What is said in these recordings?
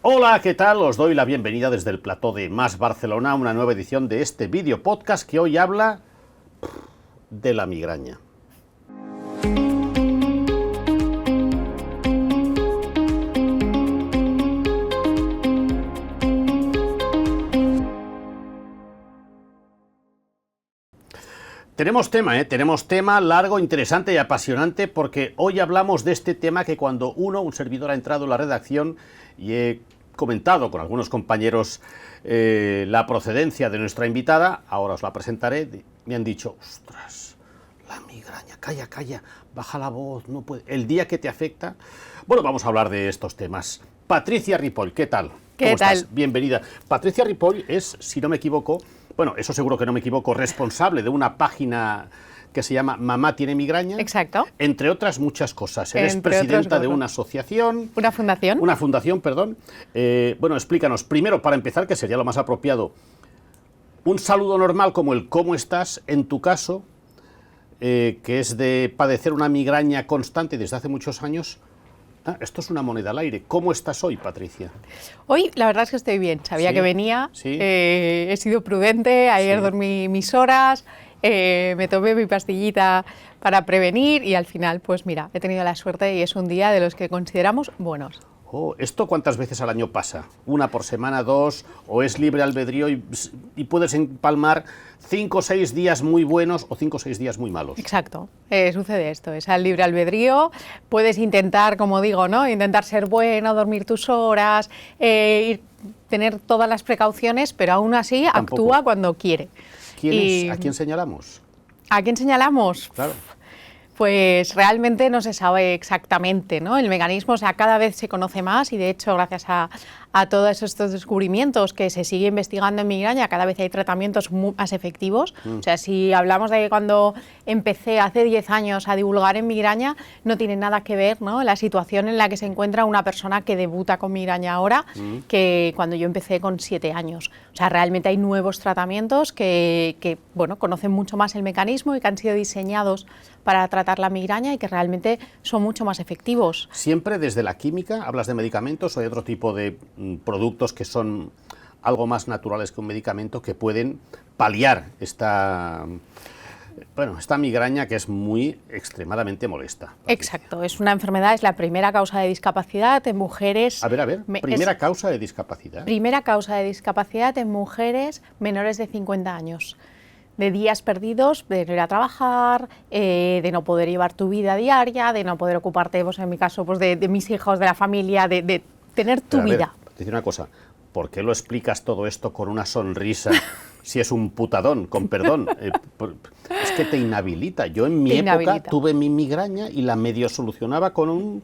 Hola, ¿qué tal? Os doy la bienvenida desde el plató de Más Barcelona a una nueva edición de este vídeo podcast que hoy habla de la migraña. Tenemos tema largo, interesante y apasionante, porque hoy hablamos de este tema que cuando un servidor ha entrado en la redacción y he comentado con algunos compañeros la procedencia de nuestra invitada, ahora os la presentaré, me han dicho, ostras, la migraña, calla, baja la voz, no puede. El día que te afecta. Bueno, vamos a hablar de estos temas. Patricia Ripoll, ¿qué tal? ¿Qué tal? Estás? Bienvenida. Patricia Ripoll es, si no me equivoco, bueno, eso seguro que no me equivoco, responsable de una página que se llama Mamá tiene migraña. Exacto. Entre otras muchas cosas. Eres presidenta de una asociación. Una fundación. Una fundación, perdón. Bueno, explícanos, primero, para empezar, que sería lo más apropiado, un saludo normal como el ¿cómo estás? En tu caso, que es de padecer una migraña constante desde hace muchos años. Esto es una moneda al aire. ¿Cómo estás hoy, Patricia? Hoy la verdad es que estoy bien. Sabía que venía, ¿Sí? He sido prudente, ayer dormí mis horas, me tomé mi pastillita para prevenir y al final, pues mira, he tenido la suerte y es un día de los que consideramos buenos. Oh, ¿esto cuántas veces al año pasa? ¿Una por semana, dos? ¿O es libre albedrío y puedes empalmar 5 o 6 días muy buenos o 5 o 6 días muy malos? Exacto, sucede esto, es al libre albedrío, puedes intentar, como digo, ¿no? Intentar ser bueno, dormir tus horas, tener todas las precauciones, pero aún así Tampoco. Actúa cuando quiere. ¿A quién señalamos? ¿A quién señalamos? Claro. Pues realmente no se sabe exactamente, ¿no? El mecanismo, o sea, cada vez se conoce más y de hecho gracias a todos estos descubrimientos que se sigue investigando en migraña, cada vez hay tratamientos más efectivos. O sea, si hablamos de que cuando empecé hace 10 años a divulgar en migraña, no tiene nada que ver, ¿no? La situación en la que se encuentra una persona que debuta con migraña ahora que cuando yo empecé con 7 años. O sea, realmente hay nuevos tratamientos que bueno, conocen mucho más el mecanismo y que han sido diseñados para tratar la migraña y que realmente son mucho más efectivos. ¿Siempre desde la química hablas de medicamentos o hay otro tipo de productos que son algo más naturales que un medicamento que pueden paliar esta migraña que es muy extremadamente molesta? Exacto, es una enfermedad, es la primera causa de discapacidad en mujeres. A ver, primera causa de discapacidad. Primera causa de discapacidad en mujeres menores de 50 años. De días perdidos, de no ir a trabajar, de no poder llevar tu vida diaria, de no poder ocuparte, pues en mi caso, pues de mis hijos, de la familia, de tener tu vida. Te digo una cosa, ¿por qué lo explicas todo esto con una sonrisa si es un putadón, con perdón? Es que te inhabilita. Yo en mi época tuve mi migraña y la medio solucionaba con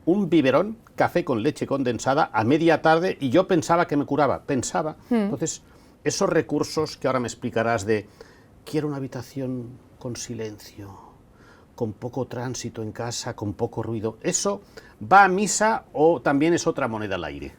un biberón, café con leche condensada a media tarde y yo pensaba que me curaba, Entonces, esos recursos que ahora me explicarás de quiero una habitación con silencio, con poco tránsito en casa, con poco ruido, ¿eso va a misa o también es otra moneda al aire?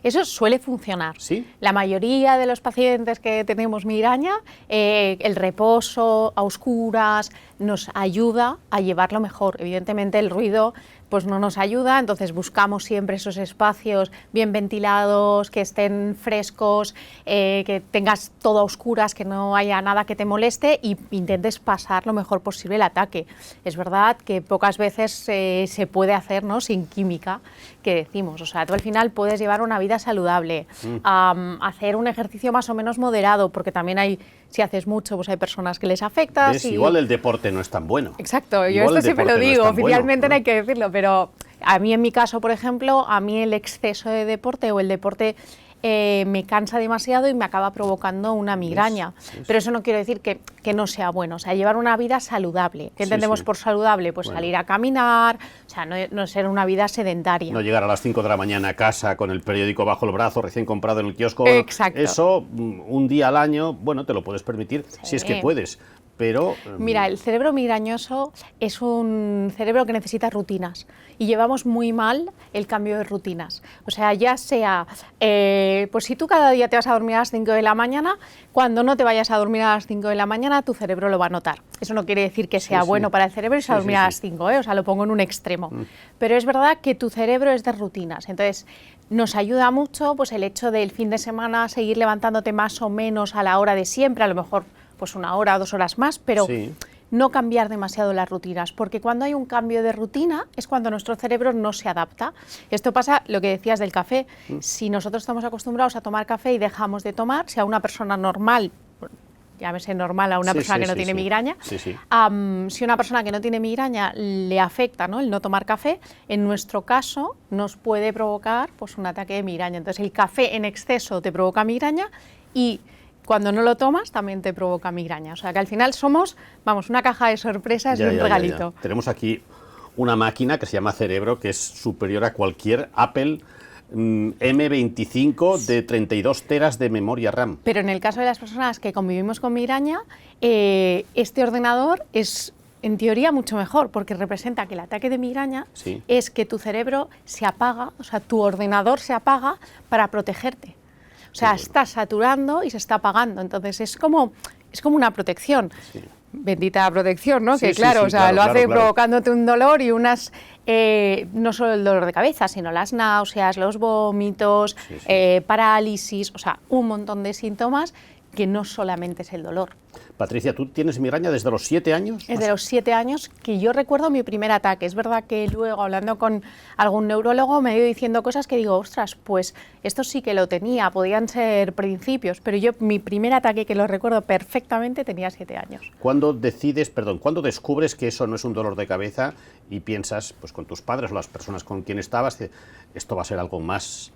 Eso suele funcionar. ¿Sí? La mayoría de los pacientes que tenemos migraña, el reposo a oscuras nos ayuda a llevarlo mejor. Evidentemente el ruido pues no nos ayuda, entonces buscamos siempre esos espacios bien ventilados, que estén frescos, que tengas todo a oscuras, que no haya nada que te moleste y intentes pasar lo mejor posible el ataque. Es verdad que pocas veces se puede hacer, ¿no? Sin química, que decimos. O sea, tú al final puedes llevar una vida saludable, hacer un ejercicio más o menos moderado, porque también hay, si haces mucho, pues hay personas que les afecta. Igual el deporte no es tan bueno. Exacto, yo esto siempre lo digo, oficialmente no hay que decirlo, pero a mí en mi caso, por ejemplo, a mí el exceso de deporte o el deporte me cansa demasiado y me acaba provocando una migraña. Pero eso no quiere decir que no sea bueno, o sea, llevar una vida saludable. ¿Qué entendemos por saludable? Pues salir a caminar, o sea, no ser una vida sedentaria. No llegar a las 5 de la mañana a casa con el periódico bajo el brazo, recién comprado en el kiosco. Exacto. Eso, un día al año, bueno, te lo puedes permitir si es que puedes. pero... Mira, el cerebro migrañoso es un cerebro que necesita rutinas y llevamos muy mal el cambio de rutinas. O sea, ya sea, pues si tú cada día te vas a dormir a las 5 de la mañana, cuando no te vayas a dormir a las 5 de la mañana, tu cerebro lo va a notar. Eso no quiere decir que sea bueno para el cerebro irse a dormir a las 5, o sea, lo pongo en un extremo. Pero es verdad que tu cerebro es de rutinas, entonces nos ayuda mucho pues, el hecho del fin de semana seguir levantándote más o menos a la hora de siempre, a lo mejor pues 1 hora o 2 horas más, pero no cambiar demasiado las rutinas, porque cuando hay un cambio de rutina es cuando nuestro cerebro no se adapta. Esto pasa, lo que decías del café, si nosotros estamos acostumbrados a tomar café y dejamos de tomar, si a una persona normal, llámese normal a una persona que no tiene migraña, si una persona que no tiene migraña le afecta, ¿no?, el no tomar café, en nuestro caso nos puede provocar pues, un ataque de migraña. Entonces el café en exceso te provoca migraña y cuando no lo tomas también te provoca migraña. O sea que al final somos, vamos, una caja de sorpresas y un regalito. Tenemos aquí una máquina que se llama cerebro, que es superior a cualquier Apple M25 de 32 teras de memoria RAM. Pero en el caso de las personas que convivimos con migraña, este ordenador es en teoría mucho mejor, porque representa que el ataque de migraña es que tu cerebro se apaga, o sea, tu ordenador se apaga para protegerte. O sea, está saturando y se está apagando, entonces es como una protección. Bendita protección, ¿no? Que claro, o sea, lo hace provocándote un dolor y unas, no solo el dolor de cabeza, sino las náuseas, los vómitos, parálisis, o sea, un montón de síntomas que no solamente es el dolor. Patricia, ¿tú tienes migraña desde los 7 años? Desde los 7 años que yo recuerdo mi primer ataque. Es verdad que luego, hablando con algún neurólogo, me ha ido diciendo cosas que digo, ostras, pues esto sí que lo tenía, podían ser principios, pero yo mi primer ataque, que lo recuerdo perfectamente, tenía 7 años. ¿Cuándo descubres que eso no es un dolor de cabeza y piensas, pues con tus padres o las personas con quien estabas, esto va a ser algo más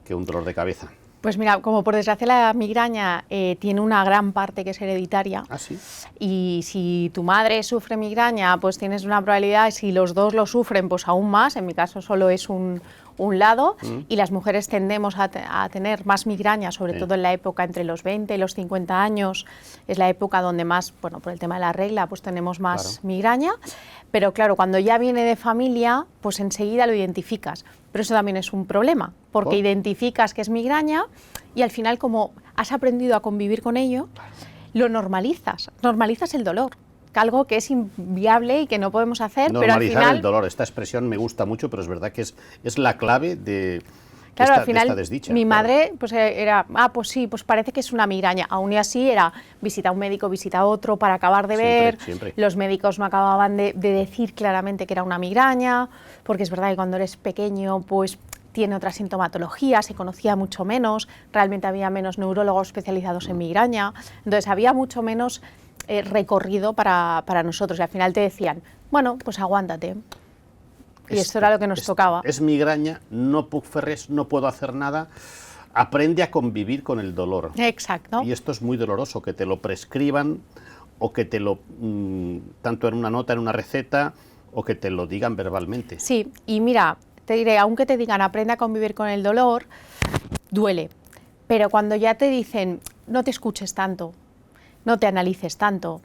que un dolor de cabeza? Pues mira, como por desgracia la migraña tiene una gran parte que es hereditaria, y si tu madre sufre migraña, pues tienes una probabilidad, si los dos lo sufren, pues aún más, en mi caso solo es un lado, y las mujeres tendemos a tener más migraña, sobre todo en la época entre los 20 y los 50 años, es la época donde más, bueno, por el tema de la regla, pues tenemos más migraña, pero claro, cuando ya viene de familia, pues enseguida lo identificas, pero eso también es un problema, porque identificas que es migraña y al final, como has aprendido a convivir con ello, lo normalizas el dolor, algo que es inviable y que no podemos hacer, pero al final... el dolor, esta expresión me gusta mucho, pero es verdad que es la clave de... Claro, al final mi madre pues era, pues sí, pues parece que es una migraña, aún y así era visita a un médico, visita a otro para acabar de ver, los médicos no acababan de decir claramente que era una migraña, porque es verdad que cuando eres pequeño pues tiene otra sintomatología, se conocía mucho menos, realmente había menos neurólogos especializados en migraña, entonces había mucho menos recorrido para nosotros y al final te decían, bueno, pues aguántate. Y esto era lo que nos tocaba. Es migraña, no puc fer res, no puedo hacer nada. Aprende a convivir con el dolor. Exacto. Y esto es muy doloroso, que te lo prescriban o que te lo, tanto en una nota, en una receta, o que te lo digan verbalmente. Sí, y mira, te diré, aunque te digan aprende a convivir con el dolor, duele. Pero cuando ya te dicen no te escuches tanto, no te analices tanto,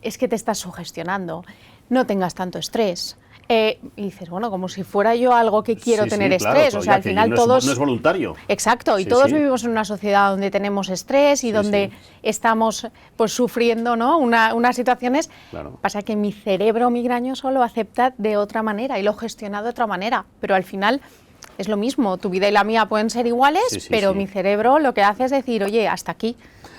es que te estás sugestionando, no tengas tanto estrés. Y dices, bueno, como si fuera yo algo que quiero tener estrés, claro, o sea, al final no todos... no es voluntario. Exacto, y todos vivimos en una sociedad donde tenemos estrés y donde estamos pues sufriendo, ¿no?, unas situaciones. Pasa que mi cerebro migrañoso lo acepta de otra manera y lo gestiona de otra manera, pero al final es lo mismo, tu vida y la mía pueden ser iguales, pero mi cerebro lo que hace es decir, oye, hasta aquí.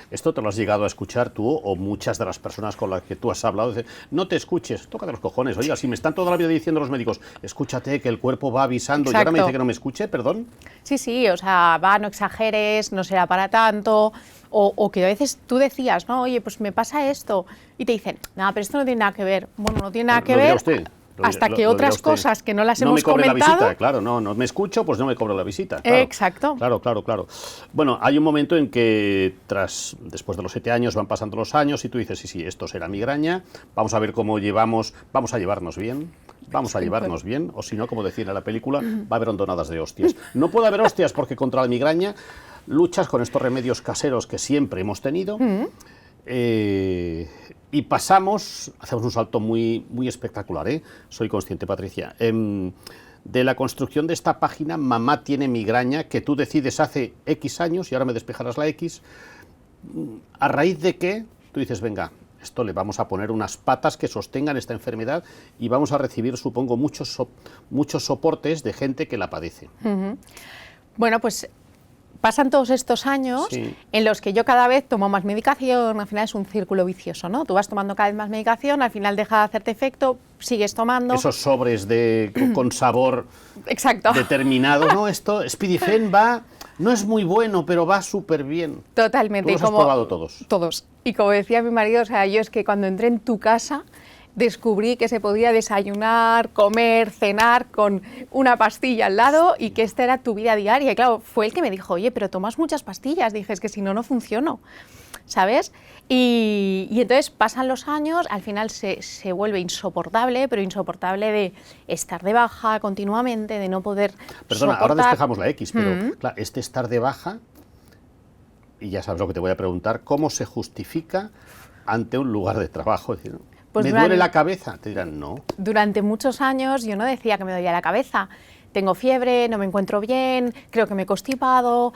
¿Esto te lo has llegado a escuchar tú o muchas de las personas con las que tú has hablado? Dicen, no te escuches, tócate los cojones. Oiga, si me están toda la vida diciendo los médicos, escúchate, que el cuerpo va avisando, y ahora me dice que no me escuche, perdón. Sí, o sea, no exageres, no será para tanto, o que a veces tú decías, no, oye, pues me pasa esto, y te dicen, no, pero esto no tiene nada que ver. Bueno, no tiene nada que ver. Hasta que otras cosas que no las hemos comentado... No me cobre la visita, claro, no me escucho, pues no me cobro la visita. Claro, exacto. Claro. Bueno, hay un momento en que después de los 7 años van pasando los años y tú dices, sí, esto será migraña, vamos a ver cómo vamos a llevarnos bien, o si no, como decía en la película, va a haber hondonadas de hostias. No puede haber hostias porque contra la migraña luchas con estos remedios caseros que siempre hemos tenido. Y pasamos, hacemos un salto muy espectacular, soy consciente, Patricia, de la construcción de esta página Mamá tiene migraña, que tú decides hace X años, y ahora me despejarás la X, a raíz de que tú dices, venga, esto le vamos a poner unas patas que sostengan esta enfermedad y vamos a recibir, supongo, muchos soportes de gente que la padece. Bueno, pues pasan todos estos años en los que yo cada vez tomo más medicación, al final es un círculo vicioso, ¿no? Tú vas tomando cada vez más medicación, al final deja de hacerte efecto, sigues tomando. Esos sobres con sabor exacto. determinado, ¿no? Esto, Spidifen va, no es muy bueno, pero va súper bien. Totalmente. ¿Tú los has probado todos? Todos. Y como decía mi marido, o sea, yo es que cuando entré en tu casa descubrí que se podía desayunar, comer, cenar con una pastilla al lado y que esta era tu vida diaria. Y claro, fue el que me dijo, oye, pero tomas muchas pastillas. Dije, es que si no, no funciono, ¿sabes? Y entonces pasan los años, al final se vuelve insoportable, pero insoportable de estar de baja continuamente, de no poder Perdona, soportar. ahora despejamos la X, pero claro, este estar de baja, y ya sabes lo que te voy a preguntar, ¿cómo se justifica ante un lugar de trabajo? Es decir, pues ¿me duele la cabeza? Te dirán, no. Durante muchos años yo no decía que me dolía la cabeza. Tengo fiebre, no me encuentro bien, creo que me he constipado,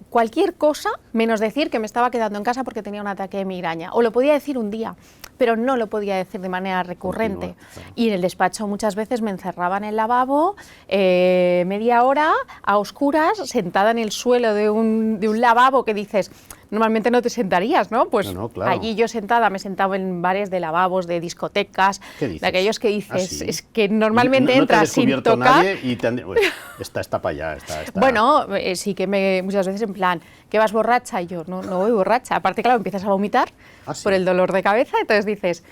cualquier cosa, menos decir que me estaba quedando en casa porque tenía un ataque de migraña. O lo podía decir un día, pero no lo podía decir de manera recurrente. Claro. Y en el despacho muchas veces me encerraba en el lavabo, media hora, a oscuras, sentada en el suelo de un lavabo que dices, normalmente no te sentarías, ¿no? Pues no, claro. Allí yo sentada, me sentaba en bares de lavabos, de discotecas, de aquellos que dices, es que normalmente entras sin tocar. Nadie y está para allá, está. Bueno, sí que muchas veces en plan, ¿que vas borracha? Y yo, no voy borracha. Aparte, claro, empiezas a vomitar por el dolor de cabeza, entonces dices,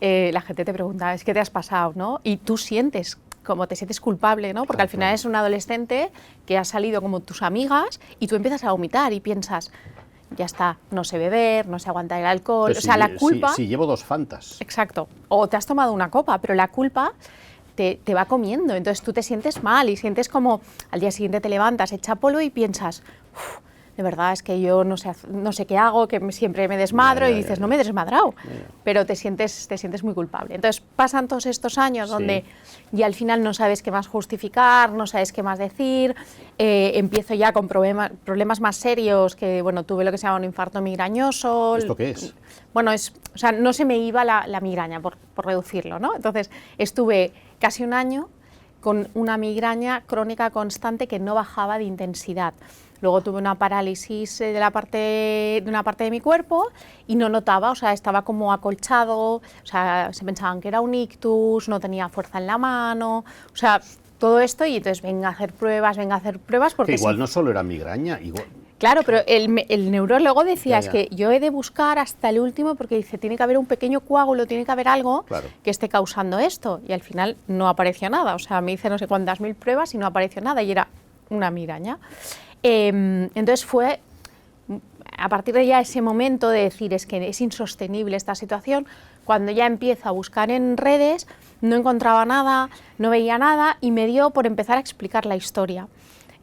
la gente te pregunta, ¿es que te has pasado, no? Y tú sientes como te sientes culpable, ¿no? Porque al final es un adolescente que ha salido como tus amigas y tú empiezas a vomitar y piensas, ya está, no sé beber, no sé aguantar el alcohol, pero o sea, la culpa... Si llevo 2 Fantas. Exacto, o te has tomado una copa, pero la culpa te va comiendo, entonces tú te sientes mal y sientes como al día siguiente te levantas, echa polvo y piensas, de verdad es que yo no sé qué hago, que siempre me desmadro, y dices, no me he desmadrado, pero te sientes muy culpable. Entonces pasan todos estos años donde ya al final no sabes qué más justificar, no sabes qué más decir, empiezo ya con problemas más serios, que bueno, tuve lo que se llama un infarto migrañoso. ¿Esto qué es? Bueno, o sea, no se me iba la migraña, por reducirlo, ¿no? Entonces estuve casi un año con una migraña crónica constante que no bajaba de intensidad. Luego tuve una parálisis de una parte de mi cuerpo y no notaba, o sea, estaba como acolchado, o sea, se pensaban que era un ictus, no tenía fuerza en la mano, o sea, todo esto, y entonces venga a hacer pruebas, porque... Que igual no solo era migraña, igual... Claro, pero el neurólogo decía, es que yo he de buscar hasta el último porque dice, tiene que haber un pequeño coágulo, tiene que haber algo que esté causando esto, y al final no apareció nada, o sea, me hice no sé cuántas mil pruebas y no apareció nada, y era una migraña. Entonces fue a partir de ya ese momento de decir, es que es insostenible esta situación, cuando ya empiezo a buscar en redes, no encontraba nada, no veía nada, y me dio por empezar a explicar la historia.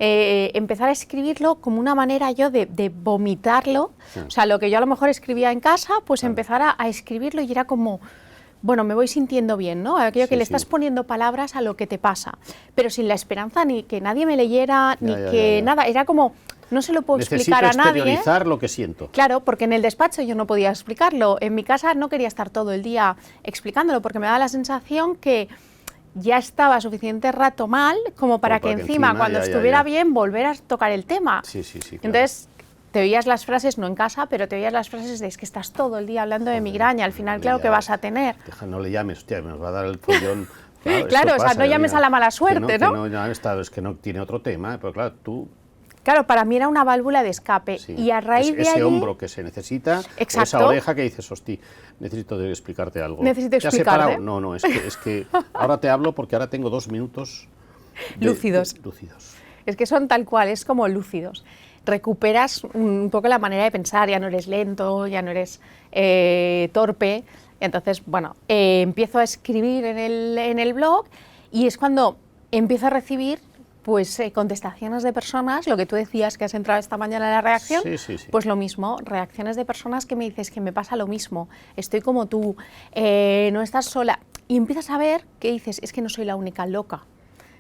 Empezar a escribirlo como una manera yo de vomitarlo, o sea, lo que yo a lo mejor escribía en casa, pues empezar a escribirlo, y era como, bueno, me voy sintiendo bien, ¿no? Aquello que le estás poniendo palabras a lo que te pasa, pero sin la esperanza ni que nadie me leyera, ni que nada, era como, no se lo puedo explicar a nadie. Necesito exteriorizar lo que siento. Claro, porque en el despacho yo no podía explicarlo, en mi casa no quería estar todo el día explicándolo, porque me daba la sensación que ya estaba suficiente rato mal como para que encima cuando estuviera bien, volver a tocar el tema. Sí, claro. Entonces, te oías las frases, no en casa, pero te oías las frases de, es que estás todo el día hablando de migraña, al final claro que vas a tener. No le llames, hostia, nos va a dar el follón. Claro, o sea, no llames a la mala suerte, ¿no? Es que no tiene otro tema, pero claro, tú... Claro, para mí era una válvula de escape, y a raíz de ese allí... hombro que se necesita, o esa oreja que dices, hostia, necesito explicarte algo. Necesito explicarte. ¿Te has separado? No, es que ahora te hablo porque ahora tengo 2 minutos lúcidos. Es que son tal cual, es como lúcidos. Recuperas un poco la manera de pensar, ya no eres lento, ya no eres torpe. Entonces, bueno, empiezo a escribir en el blog, y es cuando empiezo a recibir Pues contestaciones de personas, lo que tú decías que has entrado esta mañana en la reacción, sí. pues lo mismo, reacciones de personas que me dices que me pasa lo mismo, estoy como tú, no estás sola, y empiezas a ver que dices, es que no soy la única loca,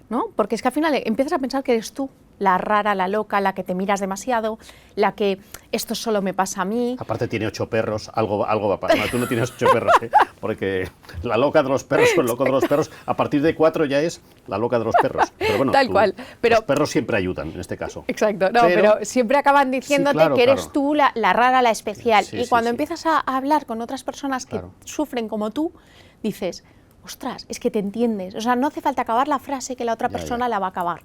¿no? Porque es que al final empiezas a pensar que eres tú, la rara, la loca, la que te miras demasiado, la que esto solo me pasa a mí. Aparte tiene 8 perros, algo va a pasar. No, tú no tienes 8 perros, ¿eh? Porque la loca de los perros o el loco de los perros, a partir de 4 ya es la loca de los perros. Pero bueno, tal cual. Pero, los perros siempre ayudan en este caso. Exacto, no, pero siempre acaban diciéndote sí, claro, que eres claro. tú la rara, la especial. Sí, y cuando empiezas a hablar con otras personas que sufren como tú, dices, ostras, es que te entiendes. O sea, no hace falta acabar la frase que la otra persona la va a acabar,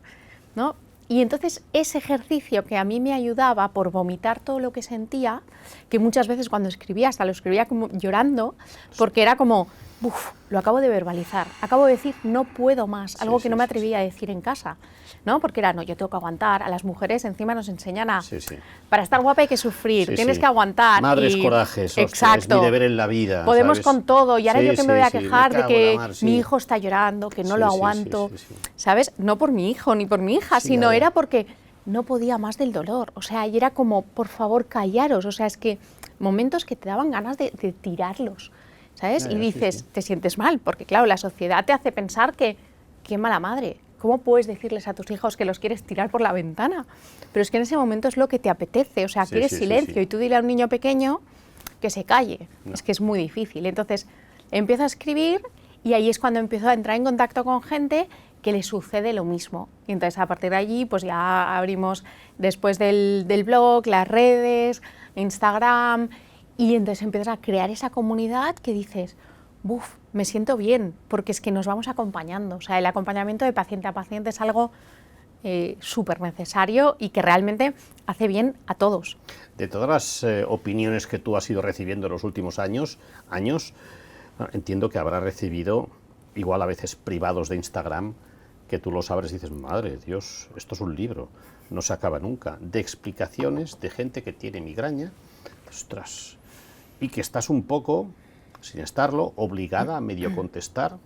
¿no? Y entonces ese ejercicio que a mí me ayudaba por vomitar todo lo que sentía, que muchas veces cuando escribía, hasta lo escribía como llorando, porque era como, uff, lo acabo de verbalizar, acabo de decir no puedo más, algo que no me atrevía a decir en casa, ¿no? Porque era, no, yo tengo que aguantar, a las mujeres encima nos enseñan a, para estar guapa hay que sufrir, tienes que aguantar. Madres corajes, exacto, es mi deber en la vida. Podemos, ¿sabes?, con todo, y ahora yo que me voy a quejar de que mi hijo está llorando, que no lo aguanto, ¿sabes? No por mi hijo ni por mi hija, sino era porque no podía más del dolor, o sea, y era como, por favor, callaros, o sea, es que momentos que te daban ganas de tirarlos, ¿sabes? Y dices, te sientes mal, porque claro, la sociedad te hace pensar que, qué mala madre, ¿cómo puedes decirles a tus hijos que los quieres tirar por la ventana? Pero es que en ese momento es lo que te apetece, o sea, quieres silencio, y tú dile a un niño pequeño que se calle, es que es muy difícil. Entonces, empiezo a escribir y ahí es cuando empiezo a entrar en contacto con gente que le sucede lo mismo. Y entonces, a partir de allí, pues ya abrimos, después del blog, las redes, Instagram, y entonces empiezas a crear esa comunidad que dices, buf, me siento bien, porque es que nos vamos acompañando. O sea, el acompañamiento de paciente a paciente es algo súper necesario y que realmente hace bien a todos. De todas las opiniones que tú has ido recibiendo en los últimos años, entiendo que habrás recibido, igual a veces privados de Instagram, que tú los abres y dices, madre de Dios, esto es un libro, no se acaba nunca, de explicaciones de gente que tiene migraña, ostras, y que estás un poco, sin estarlo, obligada a medio contestar,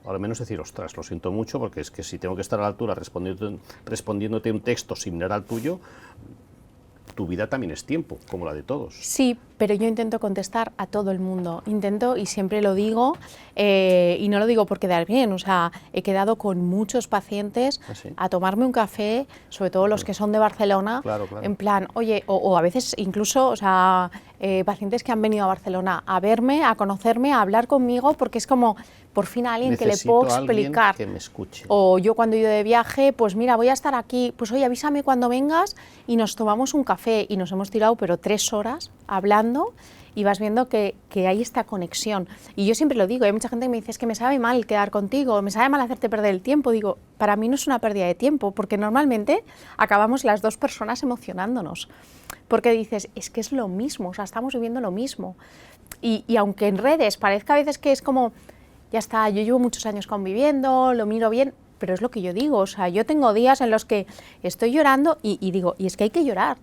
o al menos decir, ostras, lo siento mucho, porque es que si tengo que estar a la altura respondiéndote un texto similar al tuyo, tu vida también es tiempo, como la de todos. Sí, pero yo intento contestar a todo el mundo, intento, y siempre lo digo, y no lo digo por quedar bien, o sea, he quedado con muchos pacientes a tomarme un café, sobre todo los que son de Barcelona, en plan, oye, o a veces incluso, o sea, pacientes que han venido a Barcelona a verme, a conocerme, a hablar conmigo, porque es como, por fin alguien que le puedo explicar. Que me escuche. O yo cuando he ido de viaje, pues mira, voy a estar aquí, pues oye, avísame cuando vengas y nos tomamos un café, y nos hemos tirado pero 3 horas hablando y vas viendo que hay esta conexión. Y yo siempre lo digo, hay mucha gente que me dice, es que me sabe mal quedar contigo, me sabe mal hacerte perder el tiempo. Digo, para mí no es una pérdida de tiempo, porque normalmente acabamos las dos personas emocionándonos, porque dices, es que es lo mismo, o sea, estamos viviendo lo mismo. Y aunque en redes parezca a veces que es como, ya está, yo llevo muchos años conviviendo, lo miro bien, pero es lo que yo digo, o sea, yo tengo días en los que estoy llorando y digo, y es que hay que llorar,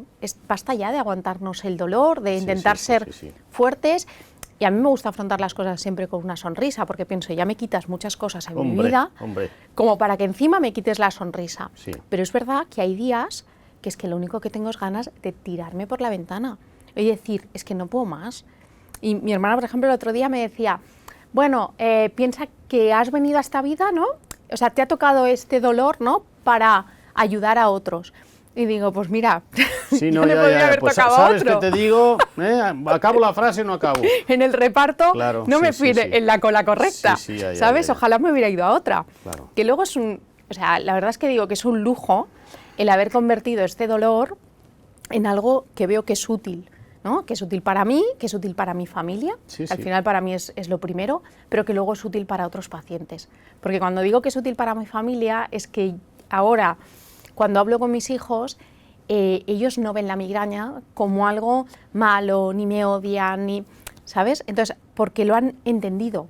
basta ya de aguantarnos el dolor, de intentar ser fuertes, y a mí me gusta afrontar las cosas siempre con una sonrisa, porque pienso, ya me quitas muchas cosas en mi vida, como para que encima me quites la sonrisa, pero es verdad que hay días que es que lo único que tengo es ganas de tirarme por la ventana, y decir, es que no puedo más. Y mi hermana, por ejemplo, el otro día me decía, bueno, piensa que has venido a esta vida, ¿no? O sea, te ha tocado este dolor, ¿no?, para ayudar a otros. Y digo, pues mira, sí, no, ya, podría haber pues tocado ¿sabes a otro? qué te digo? ¿Acabo la frase o no acabo? En el reparto no me fui en la cola correcta, ¿sabes? Ojalá me hubiera ido a otra. Que luego es o sea, la verdad es que digo que es un lujo el haber convertido este dolor en algo que veo que es útil, ¿no? Que es útil para mí, que es útil para mi familia, al final para mí es lo primero, pero que luego es útil para otros pacientes. Porque cuando digo que es útil para mi familia, es que ahora, cuando hablo con mis hijos, ellos no ven la migraña como algo malo, ni me odian, ni, ¿sabes? Entonces, porque lo han entendido.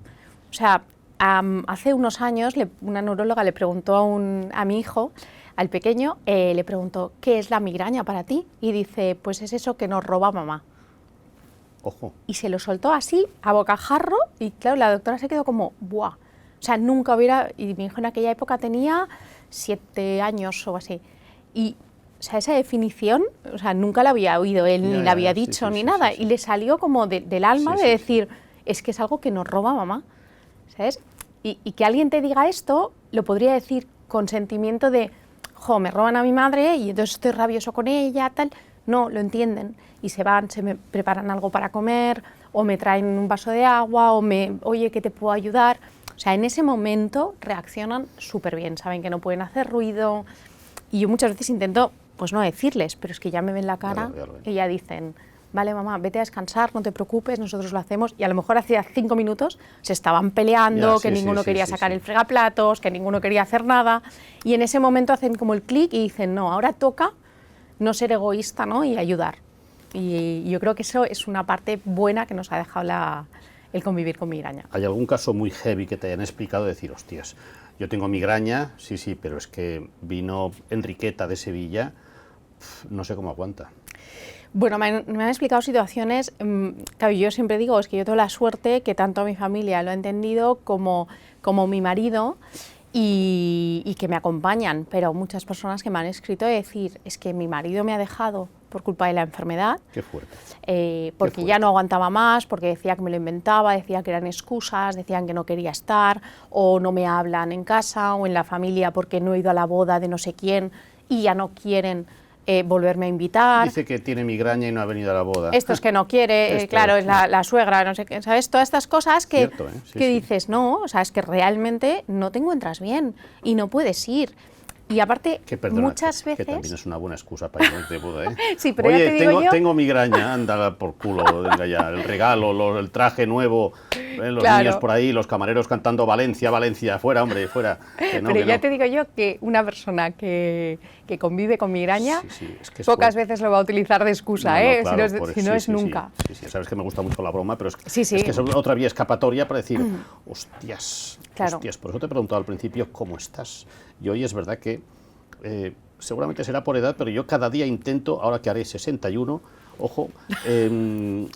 O sea, hace unos años una neuróloga le preguntó a mi hijo, al pequeño, le preguntó, ¿qué es la migraña para ti? Y dice, pues es eso que nos roba mamá. Ojo. Y se lo soltó así, a bocajarro, y claro, la doctora se quedó como, ¡buah! O sea, nunca hubiera, y mi hijo en aquella época tenía 7 años o así. Y o sea, esa definición, o sea, nunca la había oído él, ni la había dicho, ni nada. Y le salió como del alma de decir, es que es algo que nos roba mamá, ¿sabes? Y que alguien te diga esto, lo podría decir con sentimiento de, jo, me roban a mi madre y entonces estoy rabioso con ella, tal. No, lo entienden y se van, se me preparan algo para comer, o me traen un vaso de agua, o oye, ¿qué te puedo ayudar? O sea, en ese momento reaccionan súper bien, saben que no pueden hacer ruido. Y yo muchas veces intento, pues no decirles, pero es que ya me ven la cara y ya dicen, vale mamá, vete a descansar, no te preocupes, nosotros lo hacemos. Y a lo mejor hacía 5 minutos se estaban peleando, que ninguno quería sacar el fregaplatos, que ninguno quería hacer nada. Y en ese momento hacen como el clic y dicen, no, ahora toca no ser egoísta, ¿no? Y ayudar. Y yo creo que eso es una parte buena que nos ha dejado el convivir con migraña. ¿Hay algún caso muy heavy que te hayan explicado de decir, hostias, yo tengo migraña, sí, pero es que vino Enriqueta de Sevilla, no sé cómo aguanta? Bueno, me han explicado situaciones, claro, yo siempre digo, es que yo tengo la suerte que tanto mi familia lo ha entendido como mi marido y que me acompañan, pero muchas personas que me han escrito de decir, es que mi marido me ha dejado por culpa de la enfermedad. Qué fuerte. Porque Qué fuerte. ya no aguantaba más, porque decía que me lo inventaba, decía que eran excusas, decían que no quería estar, o no me hablan en casa o en la familia porque no he ido a la boda de no sé quién y ya no quieren volverme a invitar. Dice que tiene migraña y no ha venido a la boda. Esto es que no quiere, claro, es la suegra, no sé qué, ¿sabes? Todas estas cosas que, Cierto, ¿eh? Sí, que dices, no, o sea, es que realmente no te encuentras bien y no puedes ir. Y aparte, muchas veces... Que también es una buena excusa para ir de boda, ¿eh? Sí, pero oye, ya te digo tengo migraña, anda por culo, venga ya, el regalo, el traje nuevo, los niños por ahí, los camareros cantando Valencia, Valencia, fuera, hombre, fuera. Pero ya te digo yo que una persona que convive con migraña, es que pocas veces lo va a utilizar de excusa, claro, si no es nunca. Sí, sabes que me gusta mucho la broma, pero es que es otra vía escapatoria para decir, hostias, por eso te he preguntado al principio cómo estás. Y hoy es verdad que seguramente será por edad, pero yo cada día intento, ahora que haré 61, ojo,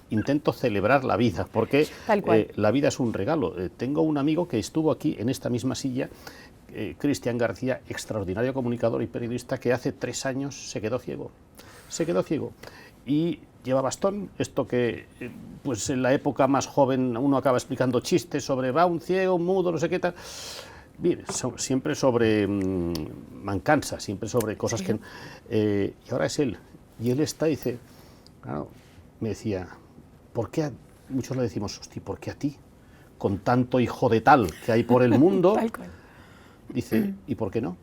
intento celebrar la vida, porque la vida es un regalo. Tengo un amigo que estuvo aquí en esta misma silla, Cristian García, extraordinario comunicador y periodista, que hace 3 años se quedó ciego. Se quedó ciego. Y lleva bastón, esto que pues en la época más joven uno acaba explicando chistes sobre va un ciego, un mudo, no sé qué tal. Bien, siempre sobre mancanza, siempre sobre cosas que... y ahora es él. Y él dice, claro, me decía, ¿por qué muchos le decimos, hostia, ¿por qué a ti? Con tanto hijo de tal que hay por el mundo. Dice, ¿y por qué no?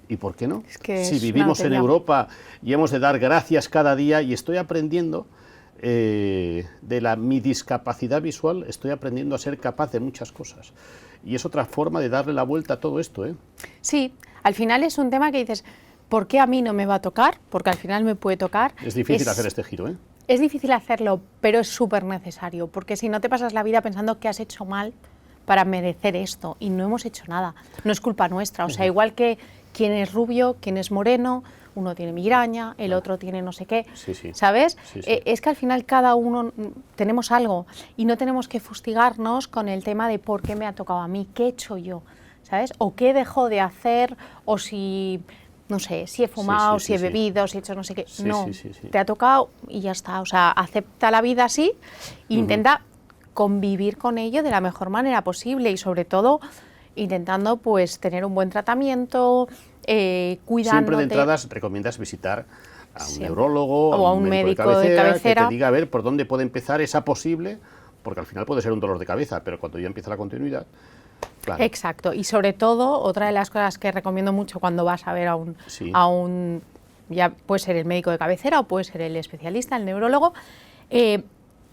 ¿Y por qué no? Es que si vivimos en Europa y hemos de dar gracias cada día, y estoy aprendiendo de mi discapacidad visual, estoy aprendiendo a ser capaz de muchas cosas. Y es otra forma de darle la vuelta a todo esto, ¿eh? Sí, al final es un tema que dices, ¿por qué a mí no me va a tocar? Porque al final me puede tocar. Es difícil hacer este giro, ¿eh? Es difícil hacerlo, pero es súper necesario, porque si no te pasas la vida pensando que has hecho mal para merecer esto, y no hemos hecho nada, no es culpa nuestra. O sea, igual que quien es rubio, quien es moreno, uno tiene migraña, el otro tiene no sé qué, ¿sabes? Es que al final cada uno tenemos algo y no tenemos que fustigarnos con el tema de por qué me ha tocado a mí, qué he hecho yo, ¿sabes? O qué dejo de hacer, o si, no sé, si he fumado, si he bebido, si he hecho no sé qué. Te ha tocado y ya está. O sea, acepta la vida así e intenta convivir con ello de la mejor manera posible y sobre todo intentando pues tener un buen tratamiento, cuidándote. Siempre de entradas recomiendas visitar a un neurólogo o a un médico de cabecera que te diga a ver por dónde puede empezar esa posible, porque al final puede ser un dolor de cabeza, pero cuando ya empieza la continuidad, claro. Exacto, y sobre todo otra de las cosas que recomiendo mucho cuando vas a ver a un ya puede ser el médico de cabecera o puede ser el especialista, el neurólogo,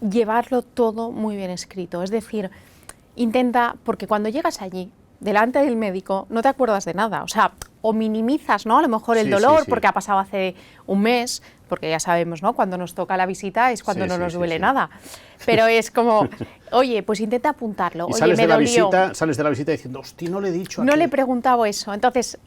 llevarlo todo muy bien escrito, es decir, intenta, porque cuando llegas allí delante del médico no te acuerdas de nada, o sea, o minimizas, ¿no? A lo mejor el dolor porque ha pasado hace un mes, porque ya sabemos, ¿no? Cuando nos toca la visita es cuando no nos duele nada, pero es como, oye, pues intenta apuntarlo. Y oye, sales de la visita diciendo, hostia, no le he dicho. No le he preguntado eso, entonces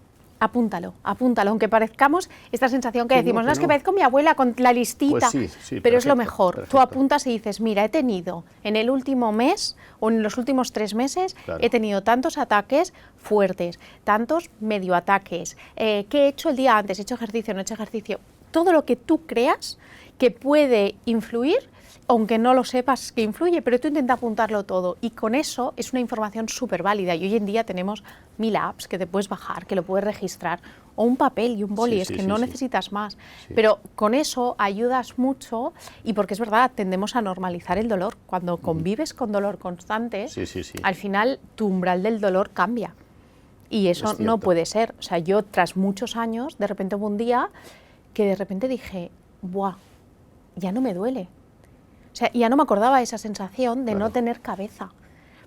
apúntalo, aunque parezcamos esta sensación que Sí, decimos, no, no, que es que no. parezco mi abuela con la listita, Pues sí, pero es lo perfecto, mejor. perfecto. Tú apuntas y dices, mira, he tenido en el último mes o en los últimos 3 meses, Claro. he tenido tantos ataques fuertes, tantos medio ataques, ¿qué he hecho el día antes? ¿He hecho ejercicio, no he hecho ejercicio? Todo lo que tú creas que puede influir, aunque no lo sepas que influye, pero tú intenta apuntarlo todo y con eso es una información súper válida y hoy en día tenemos 1000 apps que te puedes bajar, que lo puedes registrar, o un papel y un boli, es que no necesitas más, pero con eso ayudas mucho y porque es verdad, tendemos a normalizar el dolor, cuando convives con dolor constante, al final tu umbral del dolor cambia y eso no puede ser, o sea, yo tras muchos años, de repente hubo un día que de repente dije, ¡buah!, ya no me duele. O sea, ya no me acordaba de esa sensación de no tener cabeza,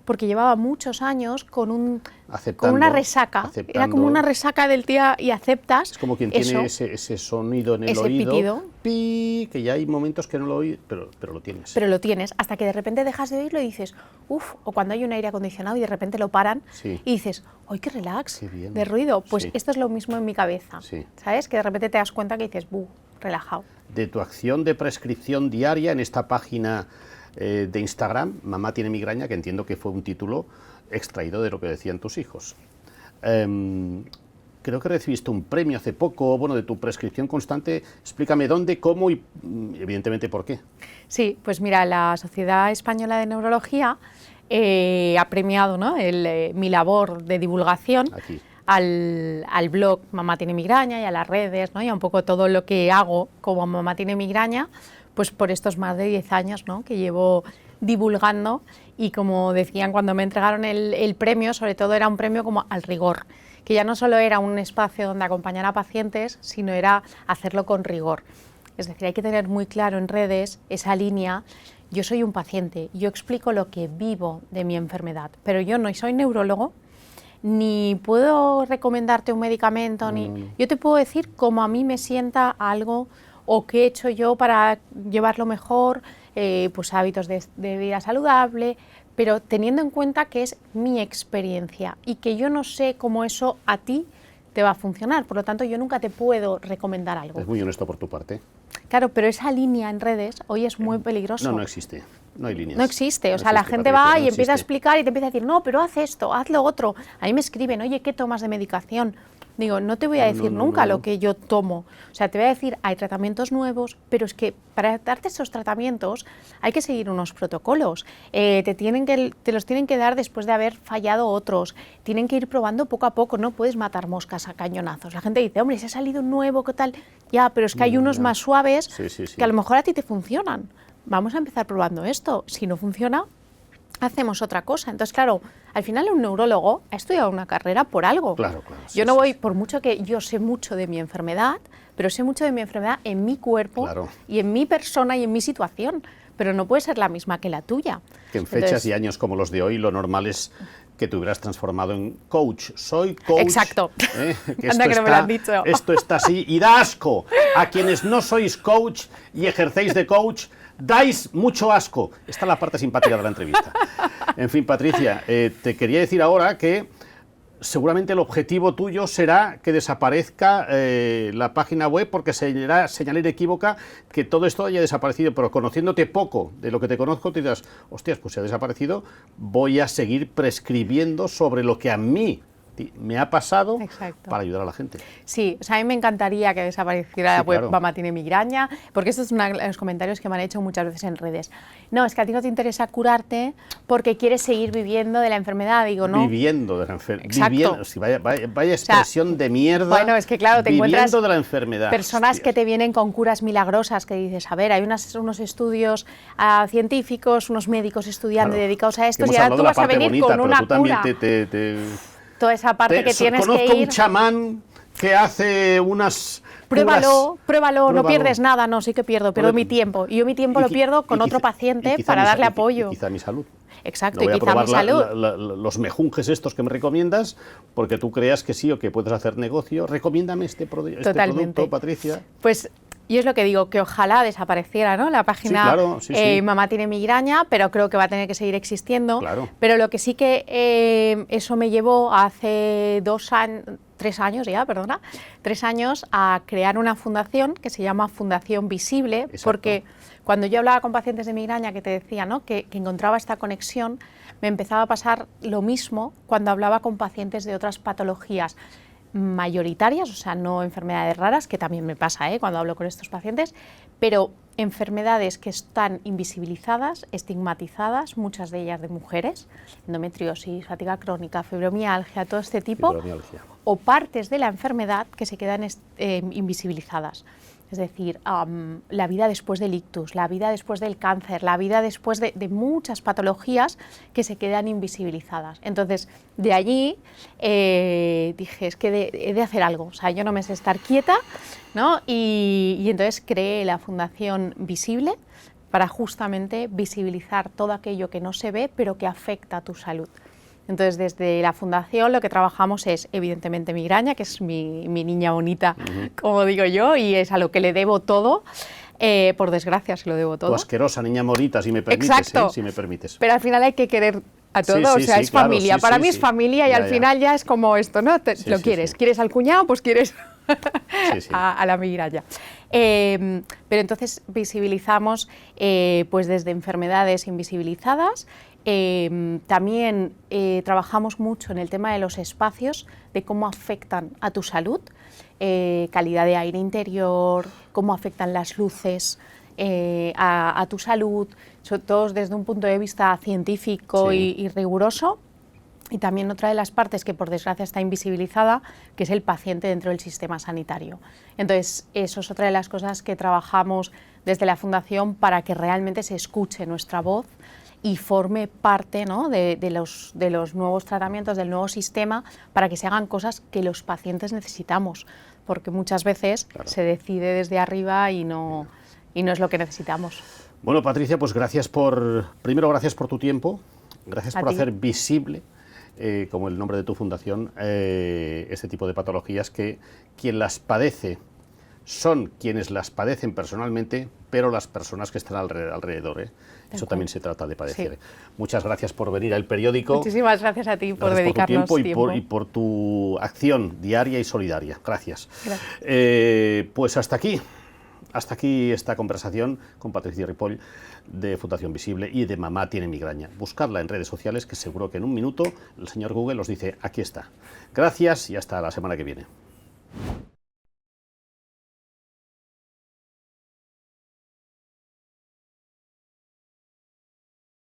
porque llevaba muchos años con una resaca, era como una resaca del día y aceptas. Es como quien eso, tiene ese sonido en el oído, pitido, que ya hay momentos que no lo oís, pero lo tienes. Pero lo tienes, hasta que de repente dejas de oírlo y dices, uff, o cuando hay un aire acondicionado y de repente lo paran y dices, ¡ay, qué relax! Qué bien. De ruido. Pues esto es lo mismo en mi cabeza, Sí. ¿sabes? Que de repente te das cuenta que dices, ¡buh!, relajado. De tu acción de prescripción diaria en esta página de Instagram, Mamá tiene migraña, que entiendo que fue un título extraído de lo que decían tus hijos. Creo que recibiste un premio hace poco, bueno, de tu prescripción constante. Explícame dónde, cómo y evidentemente por qué. Sí, pues mira, la Sociedad Española de Neurología ha premiado, ¿no?, mi labor de divulgación Aquí. Al blog Mamá tiene migraña y a las redes, ¿no?, y a un poco todo lo que hago como Mamá tiene migraña, pues por estos más de 10 años, ¿no?, que llevo divulgando. Y como decían cuando me entregaron el premio, sobre todo era un premio como al rigor, que ya no solo era un espacio donde acompañar a pacientes, sino era hacerlo con rigor. Es decir, hay que tener muy claro en redes esa línea. Yo soy un paciente, yo explico lo que vivo de mi enfermedad, pero yo no soy neurólogo, ni puedo recomendarte un medicamento, yo te puedo decir cómo a mí me sienta algo o qué he hecho yo para llevarlo mejor, pues hábitos de vida saludable, pero teniendo en cuenta que es mi experiencia y que yo no sé cómo eso a ti te va a funcionar, por lo tanto yo nunca te puedo recomendar algo. Es muy honesto por tu parte. Claro, pero esa línea en redes hoy es muy peligroso. No existe. No hay líneas. No existe, o sea, la gente va y empieza a explicar y te empieza a decir, no, pero haz esto, haz lo otro. A mí me escriben, oye, ¿qué tomas de medicación? Digo, no te voy a decir nunca lo que yo tomo. O sea, te voy a decir, hay tratamientos nuevos, pero es que para darte estos tratamientos hay que seguir unos protocolos. Te los tienen que dar después de haber fallado otros. Tienen que ir probando poco a poco, no puedes matar moscas a cañonazos. La gente dice, hombre, si ha salido un nuevo, ¿qué tal? Ya, pero es que hay unos más suaves que a lo mejor a ti te funcionan. Vamos a empezar probando esto. Si no funciona, hacemos otra cosa. Entonces, claro, al final un neurólogo ha estudiado una carrera por algo. Claro. Yo no voy, por mucho que yo sé mucho de mi enfermedad, pero sé mucho de mi enfermedad en mi cuerpo y en mi persona y en mi situación, pero no puede ser la misma que la tuya. Que en fechas y años como los de hoy, lo normal es que te hubieras transformado en coach. Soy coach. Exacto. Que Anda que no me lo han dicho. Esto está así y da asco. A quienes no sois coach y ejercéis de coach, dais mucho asco. Esta es la parte simpática de la entrevista. En fin, Patricia, te quería decir ahora que seguramente el objetivo tuyo será que desaparezca la página web, porque será señal inequívoca que todo esto haya desaparecido, pero conociéndote poco de lo que te conozco, te dirás, hostias, pues si ha desaparecido, voy a seguir prescribiendo sobre lo que a mí me ha pasado para ayudar a la gente. Sí, o sea, a mí me encantaría que desapareciera la web Mamá tiene migraña, porque esto es uno de los comentarios que me han hecho muchas veces en redes. No, es que a ti no te interesa curarte porque quieres seguir viviendo de la enfermedad. Digo, no. Viviendo de la enfermedad. Sí, vaya expresión de mierda. Bueno, es que claro, te encuentras de la enfermedad. Personas que te vienen con curas milagrosas que dices, a ver, hay unos estudios científicos, unos médicos estudiando y dedicados a esto, y ahora tú vas a venir con una cura. Toda esa parte que tienes que ir. Conozco un chamán que hace unas... Pruébalo, no pierdes nada. No, sí que pierdo, pero mi tiempo. Y yo mi tiempo lo pierdo con otro paciente para darle apoyo. Y quizá mi salud. Exacto, no voy y quizá mi salud. Los mejunjes estos que me recomiendas, porque tú creas que sí o que puedes hacer negocio. Recomiéndame este producto, Patricia. Pues yo es lo que digo, que ojalá desapareciera, ¿no?, la página Mamá tiene migraña, pero creo que va a tener que seguir existiendo. Claro. Pero lo que sí que eso me llevó hace 2 años, 3 años ya, perdona, 3 años a crear una fundación que se llama Fundación Visible. Exacto. Porque cuando yo hablaba con pacientes de migraña que te decía, ¿no?, que encontraba esta conexión, me empezaba a pasar lo mismo cuando hablaba con pacientes de otras patologías mayoritarias, o sea, no enfermedades raras, que también me pasa cuando hablo con estos pacientes, pero enfermedades que están invisibilizadas, estigmatizadas, muchas de ellas de mujeres, endometriosis, fatiga crónica, fibromialgia, todo este tipo, o partes de la enfermedad que se quedan invisibilizadas. Es decir, la vida después del ictus, la vida después del cáncer, la vida después de muchas patologías que se quedan invisibilizadas. Entonces, de allí dije, es que he de hacer algo, o sea, yo no me sé estar quieta, ¿no? Y entonces creé la Fundación Visible para justamente visibilizar todo aquello que no se ve, pero que afecta a tu salud. Entonces, desde la fundación lo que trabajamos es, evidentemente, migraña, que es mi niña bonita, como digo yo, y es a lo que le debo todo. Por desgracia, se lo debo todo. Tu asquerosa niña bonita, si me permites. Exacto. Si me permites. Pero al final hay que querer a todo, o sea, es claro, familia. Para mí es familia y al final ya es como esto, ¿no? Lo quieres. ¿Quieres al cuñado? Pues quieres a la migraña. Pero entonces visibilizamos pues desde enfermedades invisibilizadas. También trabajamos mucho en el tema de los espacios, de cómo afectan a tu salud, calidad de aire interior, cómo afectan las luces a tu salud, sobre todo desde un punto de vista científico y riguroso. Y también otra de las partes que por desgracia está invisibilizada, que es el paciente dentro del sistema sanitario. Entonces, eso es otra de las cosas que trabajamos desde la Fundación para que realmente se escuche nuestra voz y forme parte, ¿no?, de los nuevos tratamientos, del nuevo sistema, para que se hagan cosas que los pacientes necesitamos, porque muchas veces se decide desde arriba y no es lo que necesitamos. Bueno, Patricia, pues primero gracias por tu tiempo, gracias por hacer visible, como el nombre de tu fundación, este tipo de patologías que quien las padece son quienes las padecen personalmente, pero las personas que están alrededor. Eso también se trata de padecer. Sí. Muchas gracias por venir al periódico. Muchísimas gracias a ti por dedicarnos tiempo. Y por tu acción diaria y solidaria. Gracias. Pues hasta aquí esta conversación con Patricia Ripoll de Fundación Visible y de Mamá tiene migraña. Buscadla en redes sociales, que seguro que en un minuto el señor Google os dice, aquí está. Gracias y hasta la semana que viene.